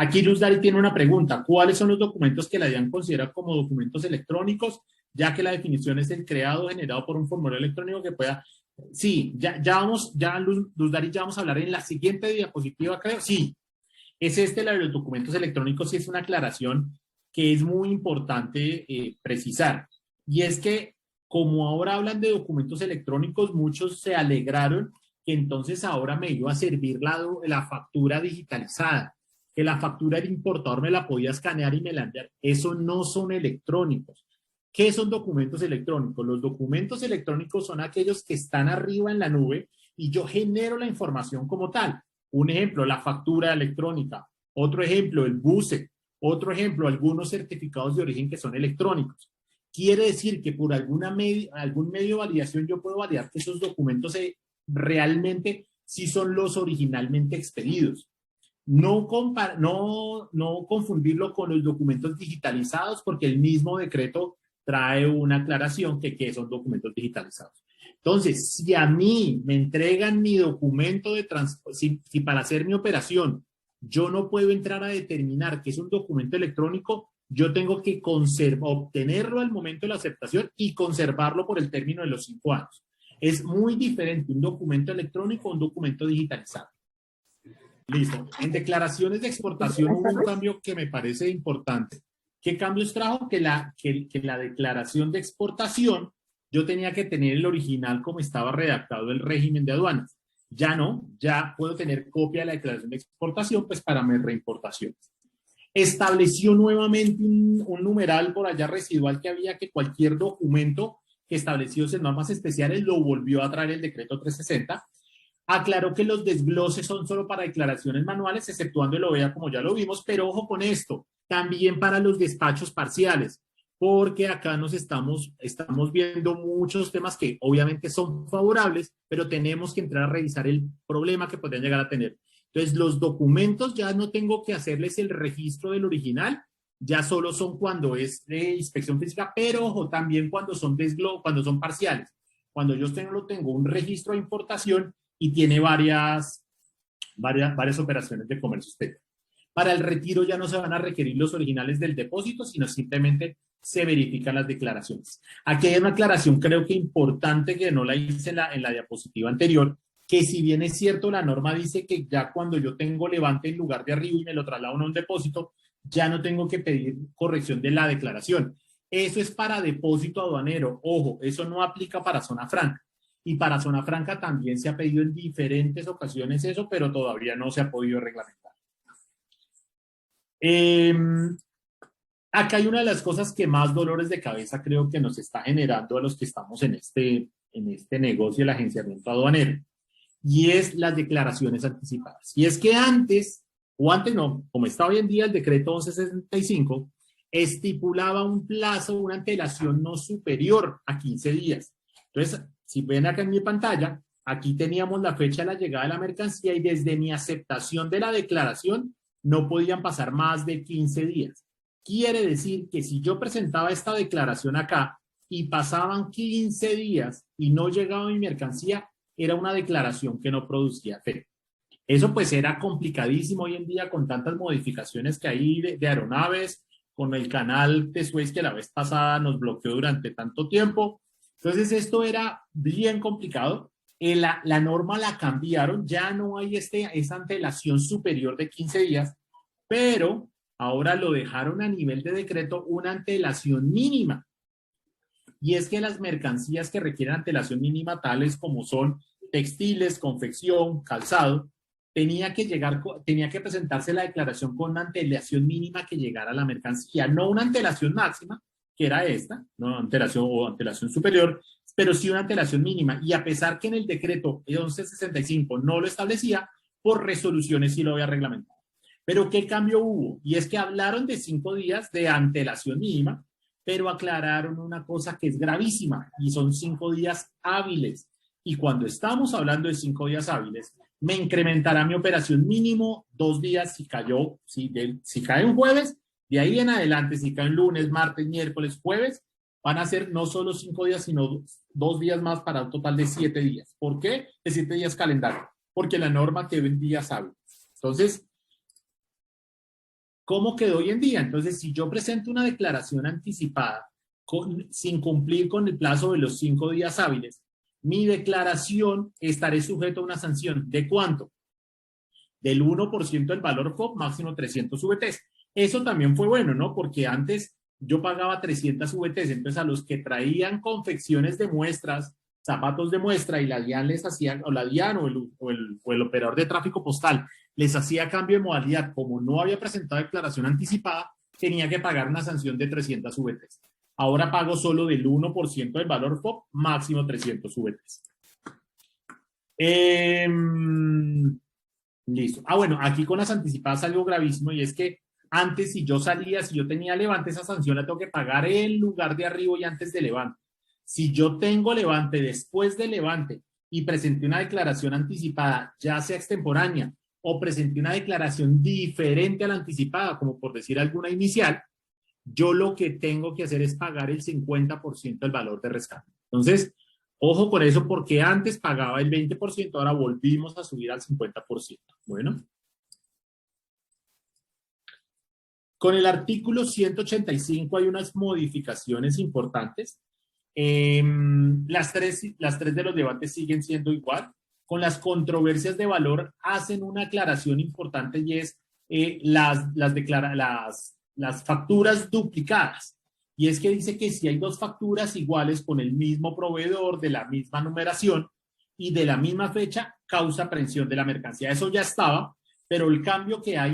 Aquí Luz Dari tiene una pregunta. ¿Cuáles son los documentos que la DIAN considera como documentos electrónicos? Ya que la definición es el creado o generado por un formulario electrónico que pueda... Sí, Luz Dari, ya vamos a hablar en la siguiente diapositiva, creo. Sí, es la de los documentos electrónicos y es una aclaración que es muy importante precisar. Y es que, como ahora hablan de documentos electrónicos, muchos se alegraron que entonces ahora me iba a servir la factura digitalizada, que la factura del importador me la podía escanear y me la enviar. Eso no son electrónicos. ¿Qué son documentos electrónicos? Los documentos electrónicos son aquellos que están arriba en la nube y yo genero la información como tal. Un ejemplo, la factura electrónica. Otro ejemplo, el BUSE. Otro ejemplo, algunos certificados de origen que son electrónicos. Quiere decir que por algún medio de validación yo puedo validar que esos documentos realmente sí son los originalmente expedidos. No confundirlo con los documentos digitalizados porque el mismo decreto trae una aclaración que son documentos digitalizados. Entonces, si a mí me entregan mi documento de transporte, si para hacer mi operación yo no puedo entrar a determinar que es un documento electrónico, yo tengo que obtenerlo al momento de la aceptación y conservarlo por el término de los 5 años. Es muy diferente un documento electrónico a un documento digitalizado. Listo. En declaraciones de exportación hubo un cambio que me parece importante. ¿Qué cambios trajo? Que la declaración de exportación yo tenía que tener el original como estaba redactado el régimen de aduanas. Ya no, ya puedo tener copia de la declaración de exportación pues para mis reimportaciones. Estableció nuevamente un numeral por allá residual que había que cualquier documento que establecidos en normas especiales lo volvió a traer el decreto 360. Aclaró que los desgloses son solo para declaraciones manuales, exceptuando el OEA, como ya lo vimos, pero ojo con esto, también para los despachos parciales, porque acá estamos viendo muchos temas que obviamente son favorables, pero tenemos que entrar a revisar el problema que podrían llegar a tener. Entonces, los documentos ya no tengo que hacerles el registro del original, ya solo son cuando es de inspección física, pero ojo, también cuando son parciales. Cuando yo tengo un registro de importación y tiene varias operaciones de comercio exterior. Para el retiro ya no se van a requerir los originales del depósito, sino simplemente se verifican las declaraciones. Aquí hay una aclaración creo que importante que no la hice en la diapositiva anterior, que si bien es cierto la norma dice que ya cuando yo tengo levante en lugar de arriba y me lo traslado a un depósito, ya no tengo que pedir corrección de la declaración. Eso es para depósito aduanero. Ojo, eso no aplica para zona franca. Y para zona franca también se ha pedido en diferentes ocasiones eso, pero todavía no se ha podido reglamentar. Acá hay una de las cosas que más dolores de cabeza creo que nos está generando a los que estamos en este negocio del agenciamiento aduanero, y es las declaraciones anticipadas. Y es que antes no, como está hoy en día el decreto 1165, estipulaba un plazo, una antelación no superior a 15 días. Entonces, si ven acá en mi pantalla, aquí teníamos la fecha de la llegada de la mercancía y desde mi aceptación de la declaración no podían pasar más de 15 días. Quiere decir que si yo presentaba esta declaración acá y pasaban 15 días y no llegaba mi mercancía, era una declaración que no producía efecto. Eso pues era complicadísimo hoy en día con tantas modificaciones que hay de aeronaves, con el canal de Suez que la vez pasada nos bloqueó durante tanto tiempo. Entonces esto era bien complicado. La norma la cambiaron, ya no hay esa antelación superior de 15 días, pero ahora lo dejaron a nivel de decreto una antelación mínima. Y es que las mercancías que requieren antelación mínima, tales como son textiles, confección, calzado, tenía que presentarse la declaración con una antelación mínima que llegara a la mercancía, no una antelación máxima, que era esta, no antelación superior, pero sí una antelación mínima. Y a pesar que en el decreto 1165 no lo establecía, por resoluciones sí lo había reglamentado. Pero ¿qué cambio hubo? Y es que hablaron de 5 días de antelación mínima, pero aclararon una cosa que es gravísima, y son 5 días hábiles. Y cuando estamos hablando de 5 días hábiles, me incrementará mi operación mínimo 2 días si cae un jueves, de ahí en adelante, si cae un lunes, martes, miércoles, jueves, van a ser no solo 5 días, sino 2 días más para un total de 7 días. ¿Por qué? De 7 días calendario, porque la norma quedó en días hábiles. Entonces, ¿Cómo quedó hoy en día? Entonces, si yo presento una declaración anticipada sin cumplir con el plazo de los 5 días hábiles, mi declaración estaré sujeto a una sanción. ¿De cuánto? Del 1% del valor FOB, máximo 300 VTs. Eso también fue bueno, ¿no? Porque antes yo pagaba 300 VTs, entonces a los que traían confecciones de muestras, zapatos de muestra, y la DIAN les hacía, o la DIAN o el operador de tráfico postal les hacía cambio de modalidad, como no había presentado declaración anticipada, tenía que pagar una sanción de 300 VTs. Ahora pago solo del 1% del valor FOB, máximo 300 VTs. Listo. Ah, bueno, aquí con las anticipadas algo gravísimo, y es que antes, si yo salía, si yo tenía levante, esa sanción la tengo que pagar en lugar de arribo y antes de levante. Si yo tengo levante después de levante y presenté una declaración anticipada, ya sea extemporánea, o presenté una declaración diferente a la anticipada, como por decir alguna inicial, yo lo que tengo que hacer es pagar el 50% del valor de rescate. Entonces, ojo con eso, porque antes pagaba el 20%, ahora volvimos a subir al 50%. Bueno. Con el artículo 185 hay unas modificaciones importantes. Las tres de los debates siguen siendo igual. Con las controversias de valor hacen una aclaración importante, y es las facturas duplicadas. Y es que dice que si hay dos facturas iguales con el mismo proveedor, de la misma numeración y de la misma fecha, causa aprehensión de la mercancía. Eso ya estaba, pero el cambio que hay